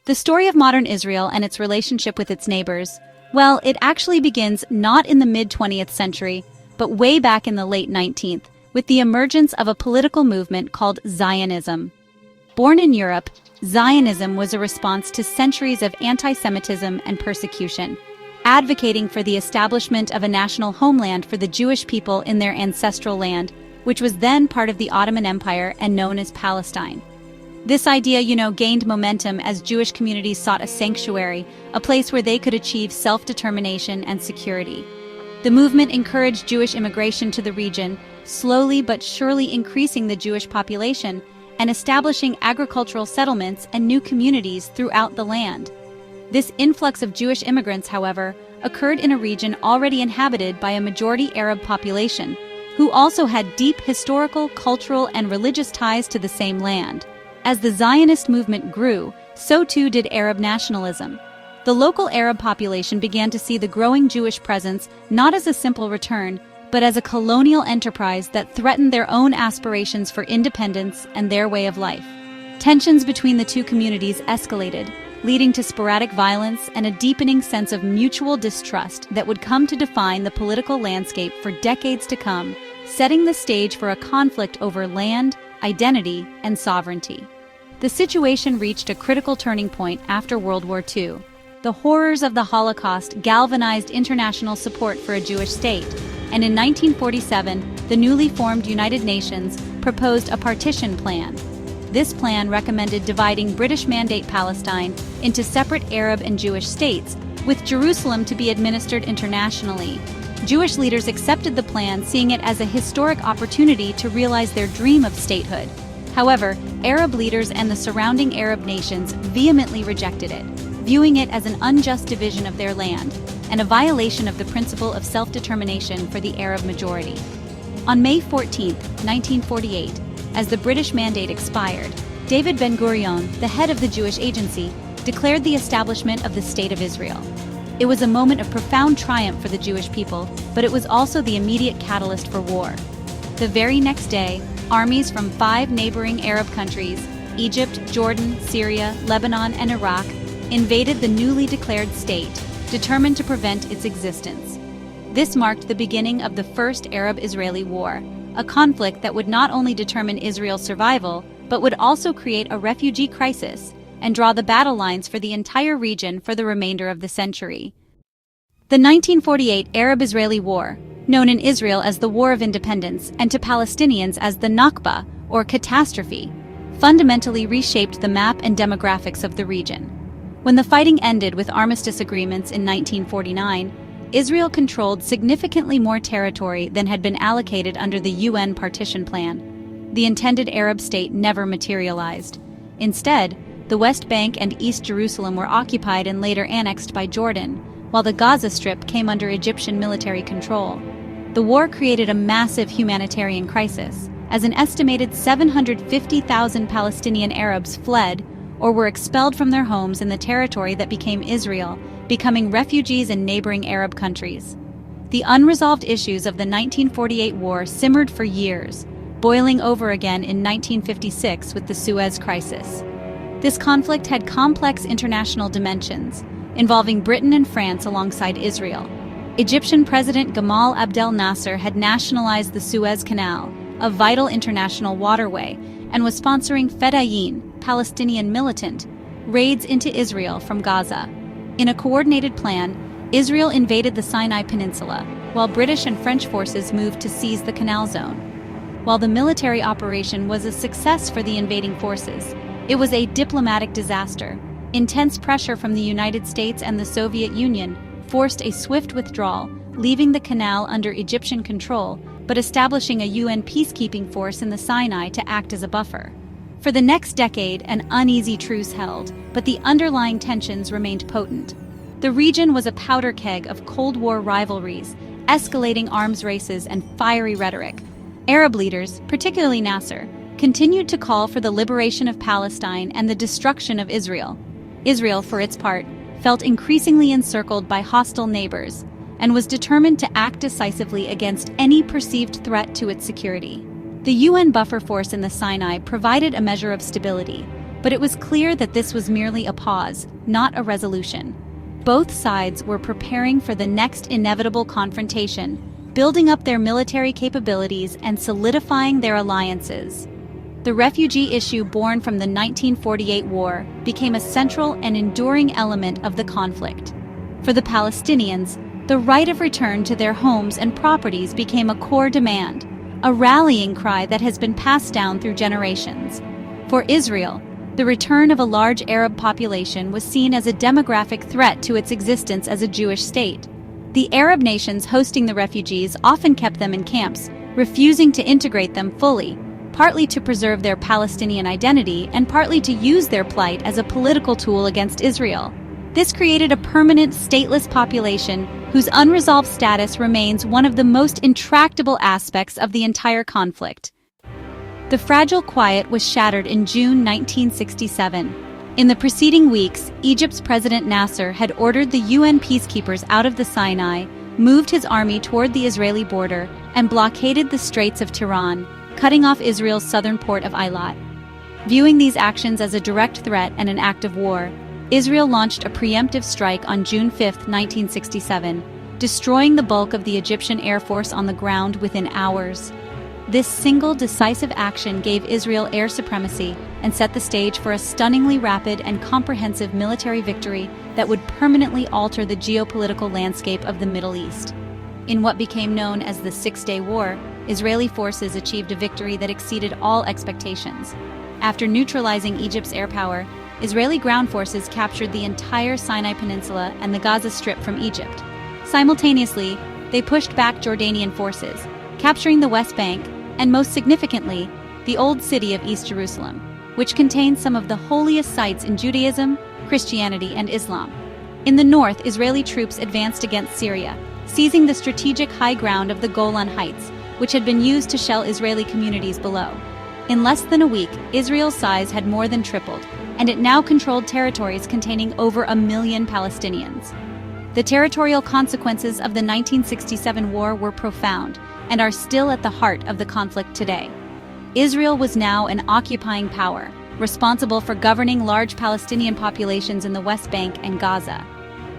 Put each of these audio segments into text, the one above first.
The story of modern Israel and its relationship with its neighbors, well, it actually begins not in the mid-20th century, but way back in the late 19th, with the emergence of a political movement called Zionism. Born in Europe, Zionism was a response to centuries of antisemitism and persecution, advocating for the establishment of a national homeland for the Jewish people in their ancestral land, which was then part of the Ottoman Empire and known as Palestine. This idea, gained momentum as Jewish communities sought a sanctuary, a place where they could achieve self-determination and security. The movement encouraged Jewish immigration to the region, slowly but surely increasing the Jewish population and establishing agricultural settlements and new communities throughout the land. This influx of Jewish immigrants, however, occurred in a region already inhabited by a majority Arab population, who also had deep historical, cultural, and religious ties to the same land. As the Zionist movement grew, so too did Arab nationalism. The local Arab population began to see the growing Jewish presence not as a simple return, but as a colonial enterprise that threatened their own aspirations for independence and their way of life. Tensions between the two communities escalated, leading to sporadic violence and a deepening sense of mutual distrust that would come to define the political landscape for decades to come, setting the stage for a conflict over land, identity, and sovereignty. The situation reached a critical turning point after World War II. The horrors of the Holocaust galvanized international support for a Jewish state, and in 1947, the newly formed United Nations proposed a partition plan. This plan recommended dividing British Mandate Palestine into separate Arab and Jewish states, with Jerusalem to be administered internationally. Jewish leaders accepted the plan, seeing it as a historic opportunity to realize their dream of statehood. However, Arab leaders and the surrounding Arab nations vehemently rejected it, viewing it as an unjust division of their land and a violation of the principle of self-determination for the Arab majority. On May 14, 1948, as the British Mandate expired, David Ben-Gurion, the head of the Jewish Agency, declared the establishment of the State of Israel. It was a moment of profound triumph for the Jewish people, but it was also the immediate catalyst for war. The very next day, armies from 5 neighboring Arab countries, Egypt, Jordan, Syria, Lebanon, and Iraq, invaded the newly declared state, determined to prevent its existence. This marked the beginning of the First Arab-Israeli War, a conflict that would not only determine Israel's survival, but would also create a refugee crisis and draw the battle lines for the entire region for the remainder of the century. The 1948 Arab-Israeli War, known in Israel as the War of Independence and to Palestinians as the Nakba, or catastrophe, fundamentally reshaped the map and demographics of the region. When the fighting ended with armistice agreements in 1949, Israel controlled significantly more territory than had been allocated under the UN partition plan. The intended Arab state never materialized. Instead, the West Bank and East Jerusalem were occupied and later annexed by Jordan, while the Gaza Strip came under Egyptian military control. The war created a massive humanitarian crisis, as an estimated 750,000 Palestinian Arabs fled or were expelled from their homes in the territory that became Israel, becoming refugees in neighboring Arab countries. The unresolved issues of the 1948 war simmered for years, boiling over again in 1956 with the Suez Crisis. This conflict had complex international dimensions, involving Britain and France alongside Israel. Egyptian President Gamal Abdel Nasser had nationalized the Suez Canal, a vital international waterway, and was sponsoring Fedayeen, Palestinian militant, raids into Israel from Gaza. In a coordinated plan, Israel invaded the Sinai Peninsula, while British and French forces moved to seize the Canal Zone. While the military operation was a success for the invading forces, it was a diplomatic disaster. Intense pressure from the United States and the Soviet Union forced a swift withdrawal, leaving the canal under Egyptian control, but establishing a UN peacekeeping force in the Sinai to act as a buffer. For the next decade, an uneasy truce held, but the underlying tensions remained potent. The region was a powder keg of Cold War rivalries, escalating arms races, and fiery rhetoric. Arab leaders, particularly Nasser, continued to call for the liberation of Palestine and the destruction of Israel. Israel, for its part, felt increasingly encircled by hostile neighbors and was determined to act decisively against any perceived threat to its security. The UN buffer force in the Sinai provided a measure of stability, But it was clear that this was merely a pause, not a resolution. Both sides were preparing for the next inevitable confrontation, building up their military capabilities and solidifying their alliances. The refugee issue born from the 1948 war became a central and enduring element of the conflict. For the Palestinians, the right of return to their homes and properties became a core demand, a rallying cry that has been passed down through generations. For Israel, the return of a large Arab population was seen as a demographic threat to its existence as a Jewish state. The Arab nations hosting the refugees often kept them in camps, refusing to integrate them fully, partly to preserve their Palestinian identity and partly to use their plight as a political tool against Israel. This created a permanent stateless population whose unresolved status remains one of the most intractable aspects of the entire conflict. The fragile quiet was shattered in June 1967. In the preceding weeks, Egypt's President Nasser had ordered the UN peacekeepers out of the Sinai, moved his army toward the Israeli border, and blockaded the Straits of Tiran, cutting off Israel's southern port of Eilat. Viewing these actions as a direct threat and an act of war, Israel launched a preemptive strike on June 5, 1967, destroying the bulk of the Egyptian Air Force on the ground within hours. This single decisive action gave Israel air supremacy and set the stage for a stunningly rapid and comprehensive military victory that would permanently alter the geopolitical landscape of the Middle East. In what became known as the Six-Day War, Israeli forces achieved a victory that exceeded all expectations. After neutralizing Egypt's air power, Israeli ground forces captured the entire Sinai Peninsula and the Gaza Strip from Egypt. Simultaneously, they pushed back Jordanian forces, capturing the West Bank, and most significantly, the old city of East Jerusalem, which contains some of the holiest sites in Judaism, Christianity, and Islam. In the north, Israeli troops advanced against Syria, seizing the strategic high ground of the Golan Heights, which had been used to shell Israeli communities below. In less than a week, Israel's size had more than tripled, and it now controlled territories containing over 1 million Palestinians. The territorial consequences of the 1967 war were profound and are still at the heart of the conflict today. Israel was now an occupying power, responsible for governing large Palestinian populations in the West Bank and Gaza.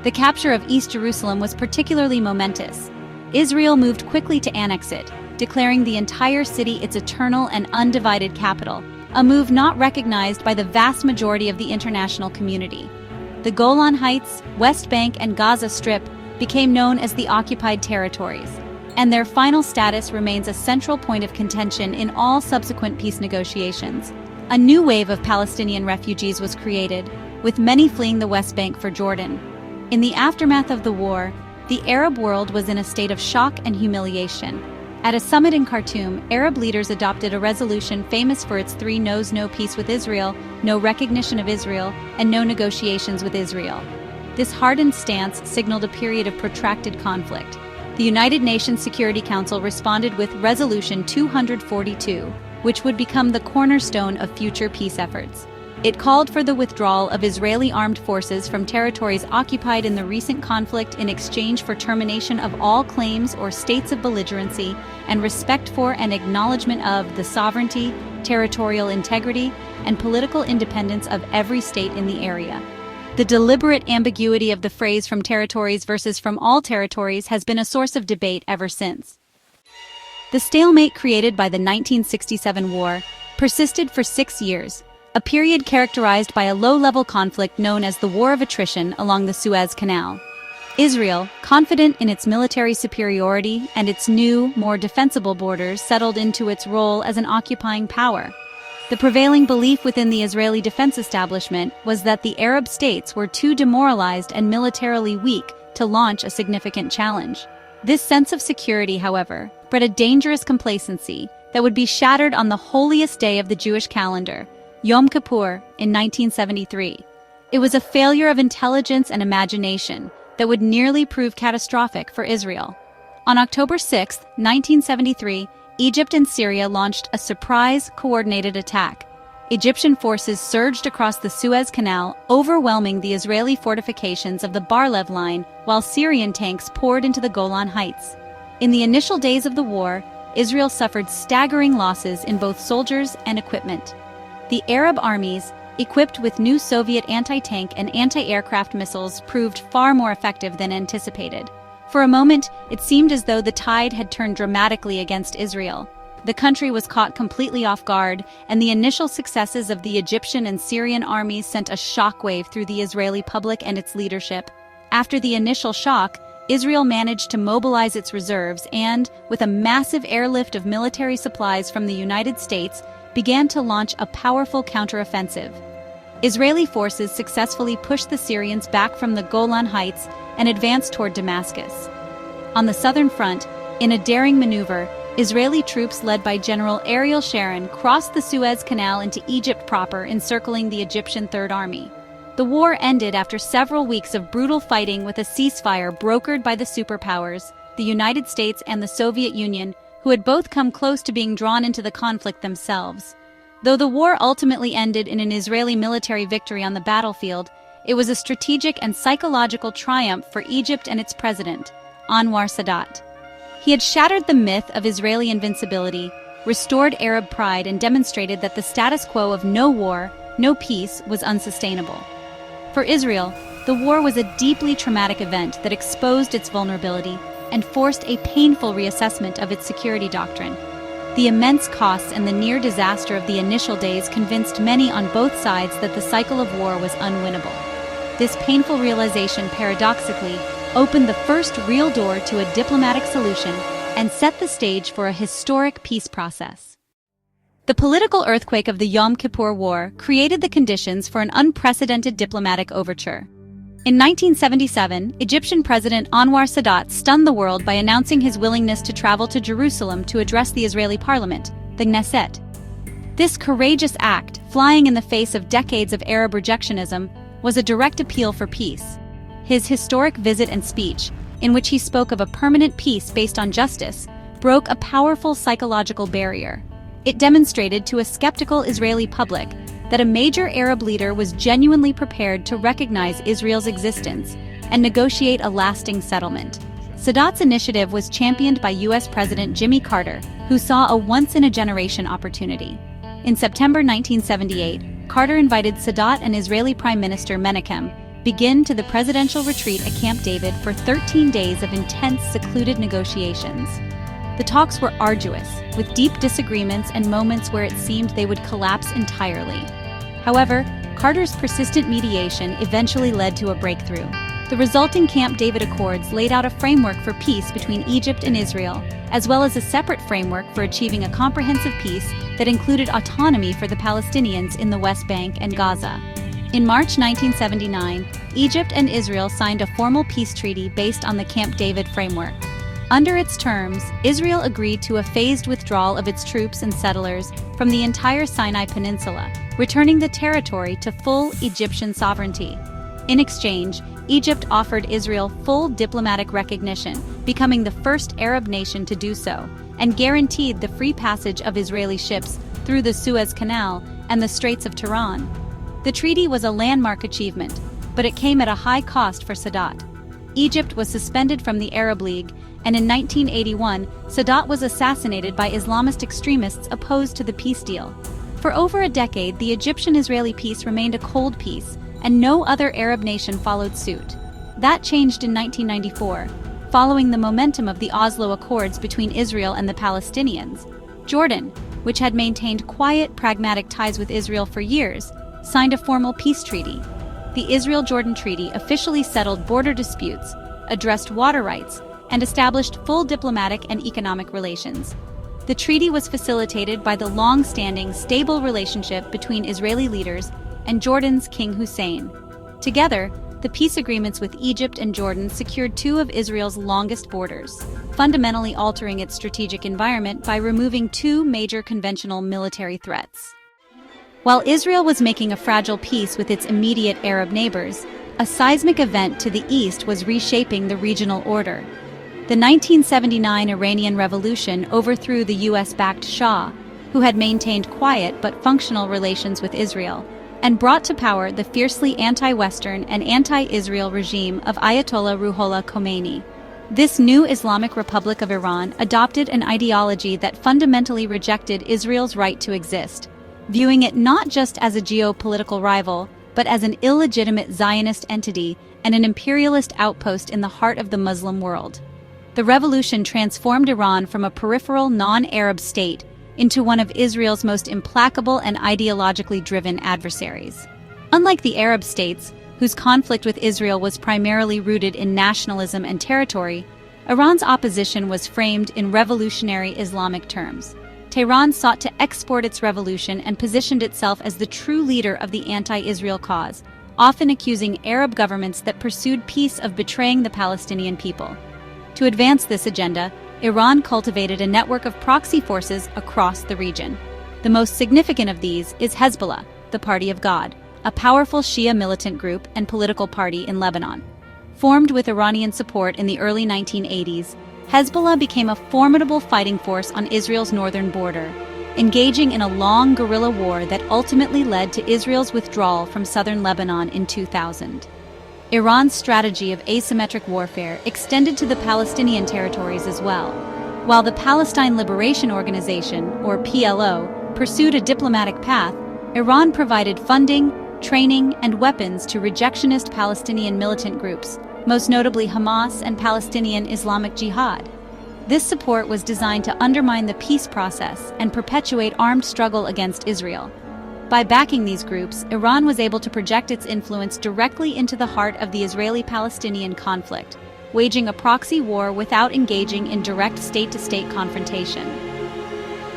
The capture of East Jerusalem was particularly momentous. Israel moved quickly to annex it, declaring the entire city its eternal and undivided capital, a move not recognized by the vast majority of the international community. The Golan Heights, West Bank, and Gaza Strip became known as the occupied territories, and their final status remains a central point of contention in all subsequent peace negotiations. A new wave of Palestinian refugees was created, with many fleeing the West Bank for Jordan. In the aftermath of the war, the Arab world was in a state of shock and humiliation. At a summit in Khartoum, Arab leaders adopted a resolution famous for its 3 no's: no peace with Israel, no recognition of Israel, and no negotiations with Israel. This hardened stance signaled a period of protracted conflict. The United Nations Security Council responded with Resolution 242, which would become the cornerstone of future peace efforts. It called for the withdrawal of Israeli armed forces from territories occupied in the recent conflict in exchange for termination of all claims or states of belligerency and respect for and acknowledgement of the sovereignty, territorial integrity, and political independence of every state in the area. The deliberate ambiguity of the phrase "from territories" versus "from all territories" has been a source of debate ever since. The stalemate created by the 1967 war persisted for 6 years, a period characterized by a low-level conflict known as the War of Attrition along the Suez Canal. Israel, confident in its military superiority and its new, more defensible borders, settled into its role as an occupying power. The prevailing belief within the Israeli defense establishment was that the Arab states were too demoralized and militarily weak to launch a significant challenge. This sense of security, however, bred a dangerous complacency that would be shattered on the holiest day of the Jewish calendar, Yom Kippur, in 1973. It was a failure of intelligence and imagination that would nearly prove catastrophic for Israel. On October 6, 1973, Egypt and Syria launched a surprise, coordinated attack. Egyptian forces surged across the Suez Canal, overwhelming the Israeli fortifications of the Bar-Lev line, while Syrian tanks poured into the Golan Heights. In the initial days of the war, Israel suffered staggering losses in both soldiers and equipment. The Arab armies, equipped with new Soviet anti-tank and anti-aircraft missiles, proved far more effective than anticipated. For a moment, it seemed as though the tide had turned dramatically against Israel. The country was caught completely off guard, and the initial successes of the Egyptian and Syrian armies sent a shockwave through the Israeli public and its leadership. After the initial shock, Israel managed to mobilize its reserves and, with a massive airlift of military supplies from the United States, began to launch a powerful counteroffensive. Israeli forces successfully pushed the Syrians back from the Golan Heights and advanced toward Damascus. On the southern front, in a daring maneuver, Israeli troops led by General Ariel Sharon crossed the Suez Canal into Egypt proper, encircling the Egyptian Third Army. The war ended after several weeks of brutal fighting with a ceasefire brokered by the superpowers, the United States and the Soviet Union, who had both come close to being drawn into the conflict themselves. Though the war ultimately ended in an Israeli military victory on the battlefield, it was a strategic and psychological triumph for Egypt and its president, Anwar Sadat. He had shattered the myth of Israeli invincibility, restored Arab pride, and demonstrated that the status quo of no war, no peace was unsustainable. For Israel, the war was a deeply traumatic event that exposed its vulnerability and forced a painful reassessment of its security doctrine. The immense costs and the near disaster of the initial days convinced many on both sides that the cycle of war was unwinnable. This painful realization, paradoxically, opened the first real door to a diplomatic solution and set the stage for a historic peace process. The political earthquake of the Yom Kippur War created the conditions for an unprecedented diplomatic overture. In 1977, Egyptian President Anwar Sadat stunned the world by announcing his willingness to travel to Jerusalem to address the Israeli parliament, the Knesset. This courageous act, flying in the face of decades of Arab rejectionism, was a direct appeal for peace. His historic visit and speech, in which he spoke of a permanent peace based on justice, broke a powerful psychological barrier. It demonstrated to a skeptical Israeli public that a major Arab leader was genuinely prepared to recognize Israel's existence and negotiate a lasting settlement. Sadat's initiative was championed by U.S. President Jimmy Carter, who saw a once-in-a-generation opportunity. In September 1978, Carter invited Sadat and Israeli Prime Minister Menachem begin to the presidential retreat at Camp David for 13 days of intense, secluded negotiations. The talks were arduous, with deep disagreements and moments where it seemed they would collapse entirely. However, Carter's persistent mediation eventually led to a breakthrough. The resulting Camp David Accords laid out a framework for peace between Egypt and Israel, as well as a separate framework for achieving a comprehensive peace that included autonomy for the Palestinians in the West Bank and Gaza. In March 1979, Egypt and Israel signed a formal peace treaty based on the Camp David framework. Under its terms, Israel agreed to a phased withdrawal of its troops and settlers from the entire Sinai Peninsula, returning the territory to full Egyptian sovereignty. In exchange, Egypt offered Israel full diplomatic recognition, becoming the first Arab nation to do so, and guaranteed the free passage of Israeli ships through the Suez Canal and the Straits of Tiran. The treaty was a landmark achievement, but it came at a high cost for Sadat. Egypt was suspended from the Arab League, and in 1981, Sadat was assassinated by Islamist extremists opposed to the peace deal. For over a decade, the Egyptian-Israeli peace remained a cold peace, and no other Arab nation followed suit. That changed in 1994, following the momentum of the Oslo Accords between Israel and the Palestinians. Jordan, which had maintained quiet, pragmatic ties with Israel for years, signed a formal peace treaty. The Israel-Jordan Treaty officially settled border disputes, addressed water rights, and established full diplomatic and economic relations. The treaty was facilitated by the long-standing, stable relationship between Israeli leaders and Jordan's King Hussein. Together, the peace agreements with Egypt and Jordan secured two of Israel's longest borders, fundamentally altering its strategic environment by removing two major conventional military threats. While Israel was making a fragile peace with its immediate Arab neighbors, a seismic event to the east was reshaping the regional order. The 1979 Iranian Revolution overthrew the US-backed Shah, who had maintained quiet but functional relations with Israel, and brought to power the fiercely anti-Western and anti-Israel regime of Ayatollah Ruhollah Khomeini. This new Islamic Republic of Iran adopted an ideology that fundamentally rejected Israel's right to exist. viewing it not just as a geopolitical rival, but as an illegitimate Zionist entity and an imperialist outpost in the heart of the Muslim world. The revolution transformed Iran from a peripheral, non-Arab state into one of Israel's most implacable and ideologically driven adversaries. Unlike the Arab states, whose conflict with Israel was primarily rooted in nationalism and territory, Iran's opposition was framed in revolutionary Islamic terms. Tehran sought to export its revolution and positioned itself as the true leader of the anti-Israel cause, often accusing Arab governments that pursued peace of betraying the Palestinian people. To advance this agenda, Iran cultivated a network of proxy forces across the region. The most significant of these is Hezbollah, the Party of God, a powerful Shia militant group and political party in Lebanon. Formed with Iranian support in the early 1980s, Hezbollah became a formidable fighting force on Israel's northern border, engaging in a long guerrilla war that ultimately led to Israel's withdrawal from southern Lebanon in 2000. Iran's strategy of asymmetric warfare extended to the Palestinian territories as well. While the Palestine Liberation Organization, or PLO, pursued a diplomatic path, Iran provided funding, training, and weapons to rejectionist Palestinian militant groups, most notably Hamas and Palestinian Islamic Jihad. This support was designed to undermine the peace process and perpetuate armed struggle against Israel. By backing these groups, Iran was able to project its influence directly into the heart of the Israeli-Palestinian conflict, waging a proxy war without engaging in direct state-to-state confrontation.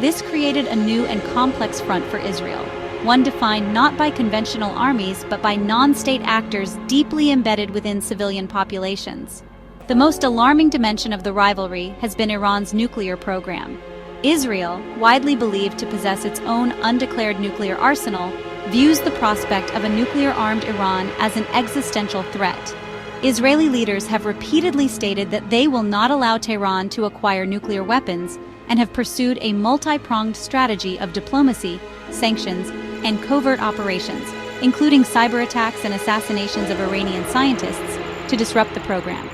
This created a new and complex front for Israel, one defined not by conventional armies but by non-state actors deeply embedded within civilian populations. The most alarming dimension of the rivalry has been Iran's nuclear program. Israel, widely believed to possess its own undeclared nuclear arsenal, views the prospect of a nuclear-armed Iran as an existential threat. Israeli leaders have repeatedly stated that they will not allow Tehran to acquire nuclear weapons and have pursued a multi-pronged strategy of diplomacy, sanctions, and covert operations, including cyber attacks and assassinations of Iranian scientists, to disrupt the program.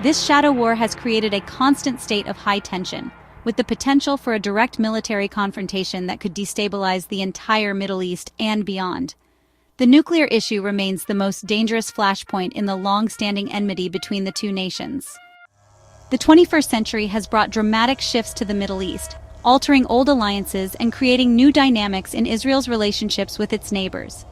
This shadow war has created a constant state of high tension, with the potential for a direct military confrontation that could destabilize the entire Middle East and beyond. The nuclear issue remains the most dangerous flashpoint in the long-standing enmity between the two nations. The 21st century has brought dramatic shifts to the Middle East, altering old alliances and creating new dynamics in Israel's relationships with its neighbors.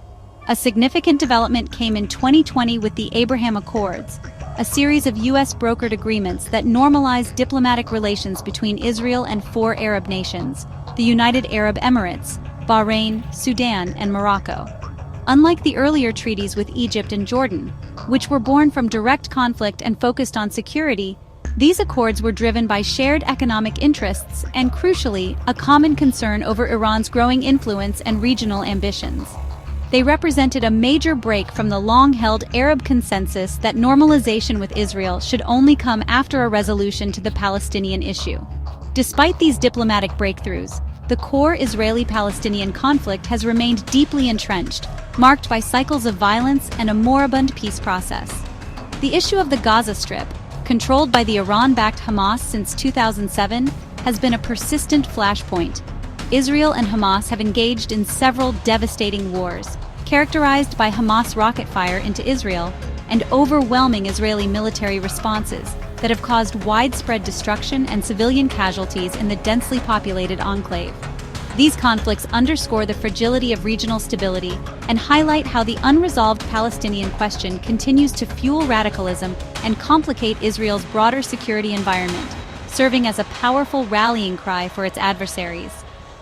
A significant development came in 2020 with the Abraham Accords, a series of U.S.-brokered agreements that normalized diplomatic relations between Israel and 4 Arab nations, the United Arab Emirates, Bahrain, Sudan, and Morocco. Unlike the earlier treaties with Egypt and Jordan, which were born from direct conflict and focused on security, these accords were driven by shared economic interests and, crucially, a common concern over Iran's growing influence and regional ambitions. They represented a major break from the long-held Arab consensus that normalization with Israel should only come after a resolution to the Palestinian issue. Despite these diplomatic breakthroughs, the core Israeli-Palestinian conflict has remained deeply entrenched, marked by cycles of violence and a moribund peace process. The issue of the Gaza Strip, controlled by the Iran-backed Hamas since 2007, has been a persistent flashpoint. Israel and Hamas have engaged in several devastating wars, characterized by Hamas rocket fire into Israel and overwhelming Israeli military responses that have caused widespread destruction and civilian casualties in the densely populated enclave. These conflicts underscore the fragility of regional stability and highlight how the unresolved Palestinian question continues to fuel radicalism and complicate Israel's broader security environment, serving as a powerful rallying cry for its adversaries.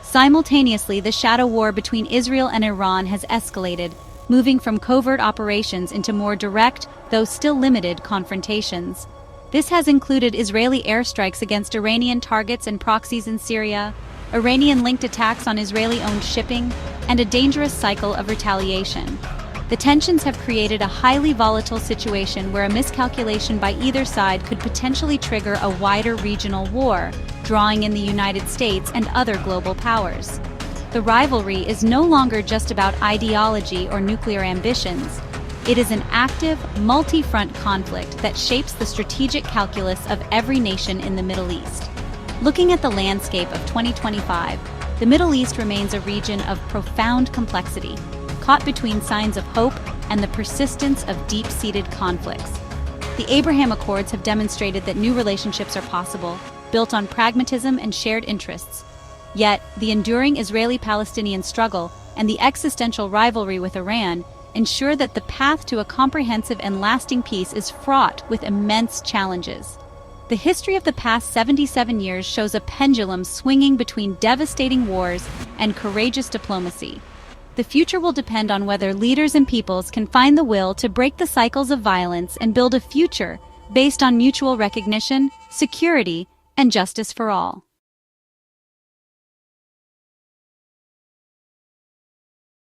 Simultaneously, the shadow war between Israel and Iran has escalated, moving from covert operations into more direct, though still limited, confrontations. This has included Israeli airstrikes against Iranian targets and proxies in Syria, Iranian-linked attacks on Israeli-owned shipping, and a dangerous cycle of retaliation. The tensions have created a highly volatile situation where a miscalculation by either side could potentially trigger a wider regional war, drawing in the United States and other global powers. The rivalry is no longer just about ideology or nuclear ambitions. It is an active, multi-front conflict that shapes the strategic calculus of every nation in the Middle East. Looking at the landscape of 2025, the Middle East remains a region of profound complexity, caught between signs of hope and the persistence of deep-seated conflicts. The Abraham Accords have demonstrated that new relationships are possible, built on pragmatism and shared interests. Yet, the enduring Israeli-Palestinian struggle and the existential rivalry with Iran ensure that the path to a comprehensive and lasting peace is fraught with immense challenges. The history of the past 77 years shows a pendulum swinging between devastating wars and courageous diplomacy. The future will depend on whether leaders and peoples can find the will to break the cycles of violence and build a future based on mutual recognition, security, and justice for all.